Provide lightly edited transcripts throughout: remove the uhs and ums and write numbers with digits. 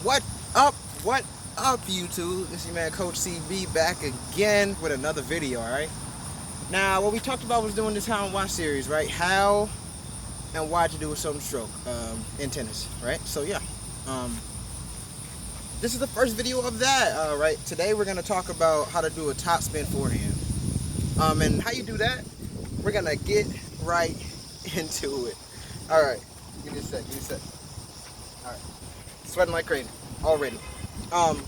What up? What up, YouTube? This is your man, Coach CB, back again with another video, alright? Now, what we talked about was doing this how and why series, right? How and why to do a certain stroke in tennis, right? So, yeah. This is the first video of that, right? Today, we're going to talk about how to do a top spin forehand. And how you do that, we're going to get right into it. Alright, give me a sec. Alright. Sweating like crazy already. But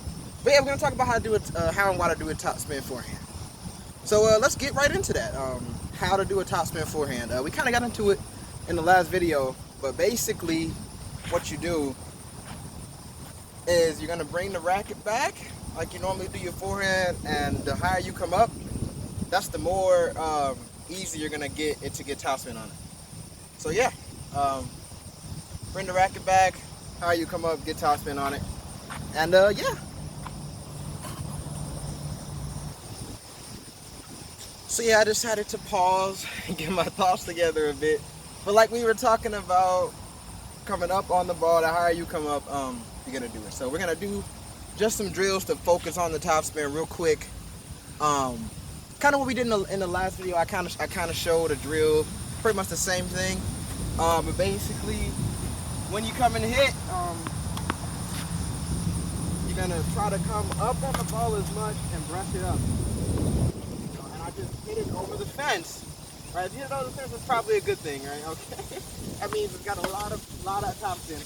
yeah, we're gonna talk about how to do it, how and why to do a top spin forehand. So let's get right into that. How to do a top spin forehand. We kind of got into it in the last video, but basically, what you do is you're gonna bring the racket back like you normally do your forehand, and the higher you come up, that's the more easy you're gonna get it to get topspin on it. So yeah, bring the racket back. How you come up, get topspin on it, and yeah. So yeah, I decided to pause and get my thoughts together a bit. But like we were talking about, coming up on the ball, the higher you come up, you're gonna do it. So we're gonna do just some drills to focus on the topspin real quick. Kind of what we did in the last video. I kind of showed a drill, pretty much the same thing. But basically, when you come and hit, you're gonna try to come up on the ball as much and brush it up. And I just hit it over the fence. Right, if you hit it over the fence, it's probably a good thing, right? Okay, that means it's got a lot of topspin.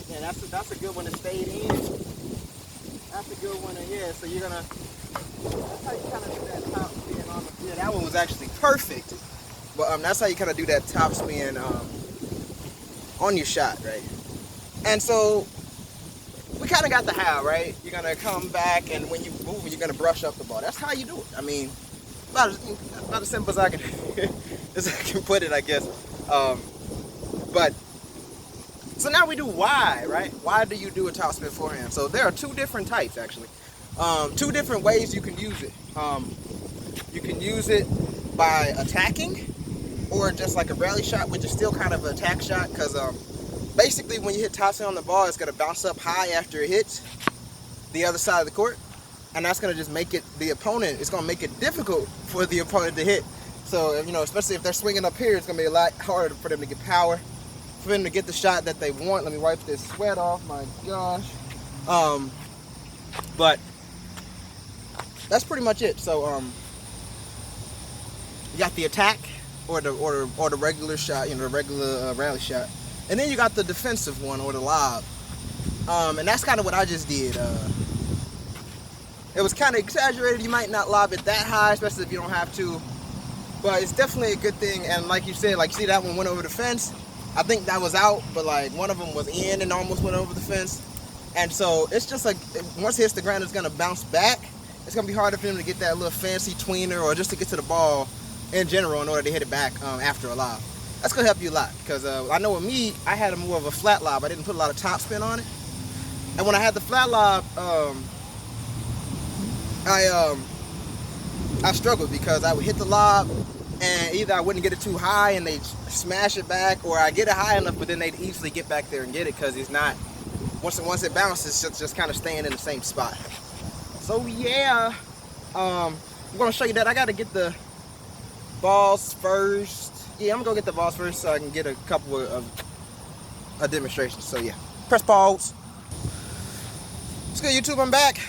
Yeah, that's a good one to stay in. That's a good one to hit. So you're gonna. That's how you kind of do that top spin on the. Yeah, that one was actually perfect. But that's how you kind of do that top spin on your shot, right? And so we kind of got the how, right? You're gonna come back, and when you move, you're gonna brush up the ball. That's how you do it. I mean, about as simple as I can put it, I guess. But so now we do why, right? Why do you do a top spin forehand? So there are two different types, actually. Two different ways you can use it. You can use it by attacking, or just like a rally shot, which is still kind of an attack shot, because basically when you hit topspin on the ball, it's going to bounce up high after it hits the other side of the court, and that's going to just make it, it's going to make it difficult for the opponent to hit. So, you know, especially if they're swinging up here, it's going to be a lot harder for them to get power, for them to get the shot that they want. Let me wipe this sweat off, my gosh. But that's pretty much it. So, you got the attack, or the regular shot, you know, the regular rally shot, and then you got the defensive one, or the lob, and that's kind of what I just did. It was kind of exaggerated. You might not lob it that high, especially if you don't have to, but it's definitely a good thing. And like you said, like, see, that one went over the fence. I think that was out, but like one of them was in and almost went over the fence. And so it's just like, once it hits the ground, it's gonna bounce back. It's gonna be harder for them to get that little fancy tweener, or just to get to the ball in general in order to hit it back after a lob. That's gonna help you a lot, because I know with me, I had more of a flat lob. I didn't put a lot of topspin on it, and when I had the flat lob, I struggled, because I would hit the lob, and either I wouldn't get it too high and they'd smash it back, or I get it high enough, but then they'd easily get back there and get it, because it's not, once it bounces, it's just kind of staying in the same spot. So yeah, I'm gonna show you that. I gotta get the balls first. Yeah, I'm gonna go get the balls first so I can get a couple of demonstrations. So yeah, press pause. It's good, YouTube, I'm back.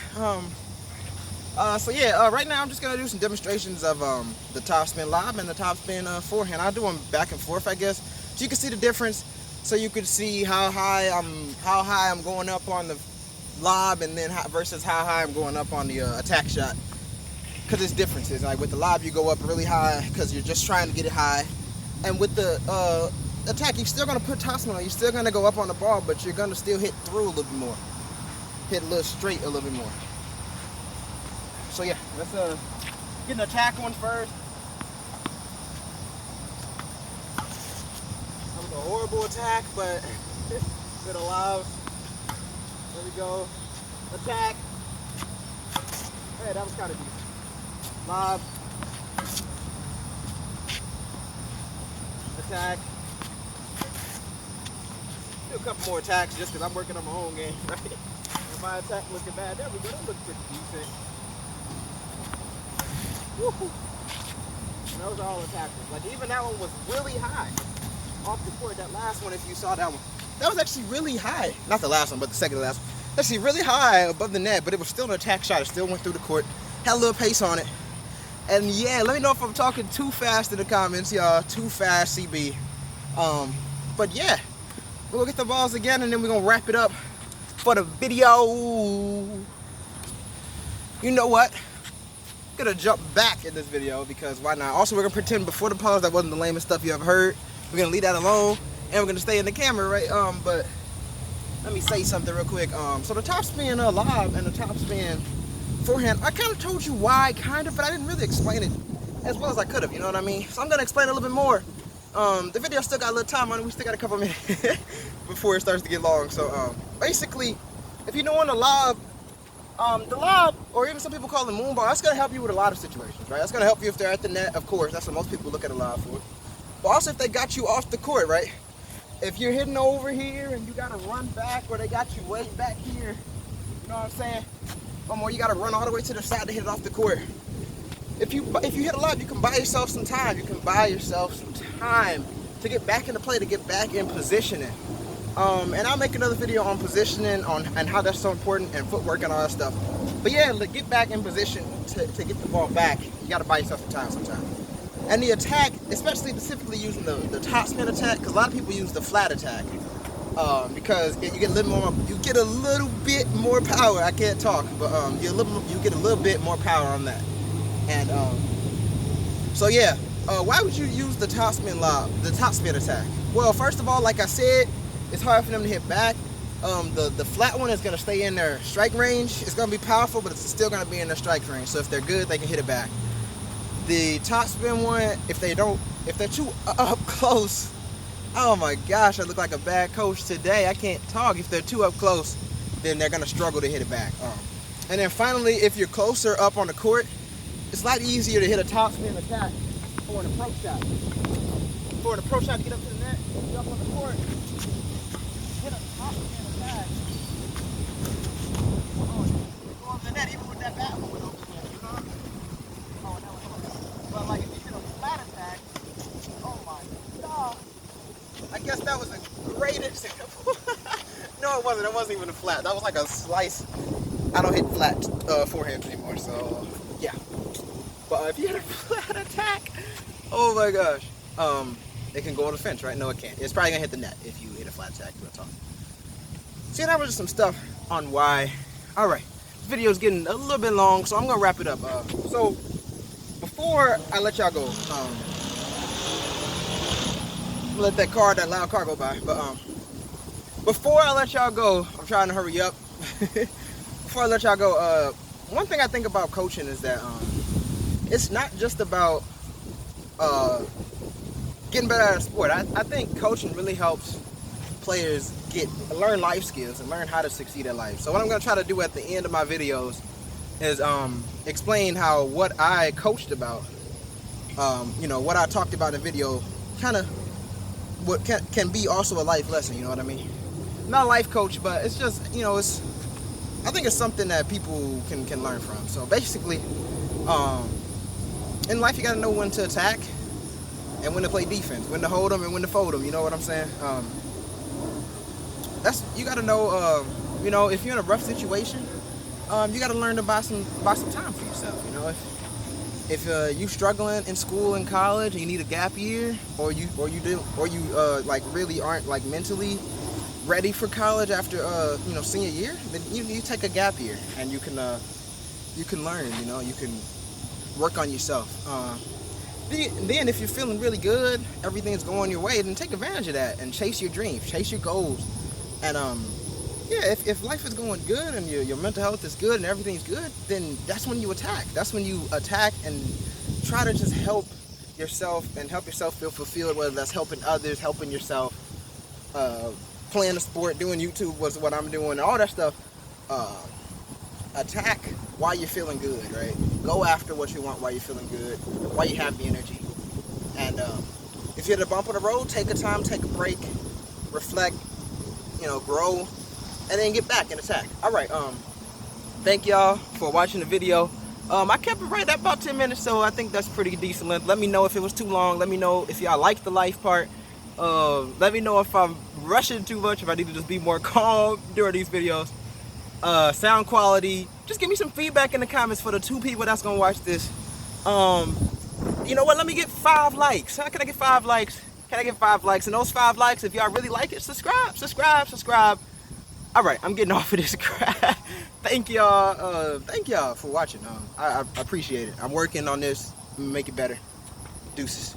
So yeah, right now I'm just gonna do some demonstrations of the topspin lob and the topspin forehand. I'll do them back and forth, I guess, so you can see the difference. So you can see how high I'm going up on the lob, and then versus how high I'm going up on the attack shot. Because there's differences. Like with the lob, you go up really high because you're just trying to get it high, and with the attack, you're still gonna put topspin on. You're still gonna go up on the ball, but you're gonna still hit through a little bit more, hit a little straight a little bit more. So yeah, let's get an attack one first. That was a horrible attack, but it allows. There we go. Attack. Hey, that was kind of decent. Lob. Attack. do a couple more attacks just because I'm working on my own game, right? If my attack looking bad, there we go. That looks pretty decent. Woo-hoo. And those are all attacks. Like even that one was really high off the court. That last one, if you saw that one, that was actually really high. Not the last one, but the second to last one. Actually really high above the net, but it was still an attack shot. It still went through the court. Had a little pace on it. And yeah, let me know if I'm talking too fast in the comments, y'all. Too fast, CB. But yeah, we'll get the balls again, and then we're gonna wrap it up for the video. You know what? I'm gonna jump back in this video because why not? Also, we're gonna pretend before the pause that wasn't the lamest stuff you ever heard. We're gonna leave that alone, and we're gonna stay in the camera, right? But let me say something real quick. So the topspin lob and the topspin forehand, I kind of told you why, but I didn't really explain it as well as I could have. You know what I mean? So I'm gonna explain a little bit more. The video still got a little time on it. We still got a couple minutes before it starts to get long. So basically, if you're doing the lob, or even some people call it moon ball, that's gonna help you with a lot of situations, right? That's gonna help you if they're at the net, of course. That's what most people look at a lob for. But also if they got you off the court, right? If you're hitting over here and you gotta run back, or they got you way back here, you know what I'm saying? Or you gotta run all the way to the side to hit it off the court. If you hit a lob, you can buy yourself some time. You can buy yourself some time to get back into play, to get back in positioning. And I'll make another video on positioning and how that's so important, and footwork and all that stuff. But yeah, get back in position to get the ball back. You gotta buy yourself some time sometimes. And the attack, especially specifically using the topspin attack, because a lot of people use the flat attack. Because you get a little bit more power. I can't talk, but you get a little bit more power on that. And so yeah, why would you use the topspin lob, the topspin attack? Well, first of all, like I said, it's hard for them to hit back. The flat one is gonna stay in their strike range. It's gonna be powerful, but it's still gonna be in their strike range. So if they're good, they can hit it back. The topspin one, if they're too up close, oh my gosh, I look like a bad coach today. I can't talk. If they're too up close, then they're gonna struggle to hit it back. And then finally, if you're closer up on the court, it's a lot easier to hit a topspin attack for an approach shot. For an approach shot to get up to the net, get up on the court, hit a topspin attack. Go up the net, even with that bat moving over there, you know? Oh, that was. But like if you hit a flat attack, oh my god. I guess that was a great example. No, it wasn't. It wasn't even a flat. That was like a slice. I don't hit flat forehands anymore, so yeah. But if you hit a flat attack, oh my gosh, it can go on the fence, right? No, it can't. It's probably gonna hit the net if you hit a flat attack. That's all. See, that was just some stuff on why. All right, this video is getting a little bit long, so I'm gonna wrap it up. So before I let y'all go, let that loud car go by. But before I let y'all go, I'm trying to hurry up. Before I let y'all go, one thing I think about coaching is that it's not just about getting better at a sport. I think coaching really helps players learn life skills and learn how to succeed at life. So what I'm going to try to do at the end of my videos is explain how what I coached about, what I talked about in the video, kind of what can be also a life lesson, you know what I mean? Not a life coach, but it's just, I think it's something that people can learn from. So basically, in life you got to know when to attack and when to play defense, when to hold them and when to fold them, you know what I'm saying? You got to know, if you're in a rough situation, you got to learn to buy some time for yourself. If you struggling in school and college and you need a gap year, or you really aren't like mentally ready for college after senior year, then you take a gap year and you can learn, you can work on yourself. Then if you're feeling really good, everything's going your way, then take advantage of that and chase your dreams, chase your goals. And if life is going good and your mental health is good and everything's good, then that's when you attack. That's when you attack and try to just help yourself and help yourself feel fulfilled, whether that's helping others, helping yourself, playing a sport, doing YouTube was what I'm doing, all that stuff. Attack while you're feeling good, right? Go after what you want while you're feeling good, while you have the energy. And if you're at a bump on the road, take a time, take a break, reflect, you know, grow, and then get back and attack. All right. Thank y'all for watching the video. I kept it right at about 10 minutes, so I think that's pretty decent length. Let me know if it was too long. Let me know if y'all like the life part. Let me know if I'm rushing too much, if I need to just be more calm during these videos. Sound quality. Just give me some feedback in the comments for the 2 people that's gonna watch this. You know what? Let me get 5 likes. How can I get 5 likes? Can I get 5 likes? And those 5 likes, if y'all really like it, subscribe. All right, I'm getting off of this crap. Thank y'all for watching. I appreciate it. I'm working on this, make it better. Deuces.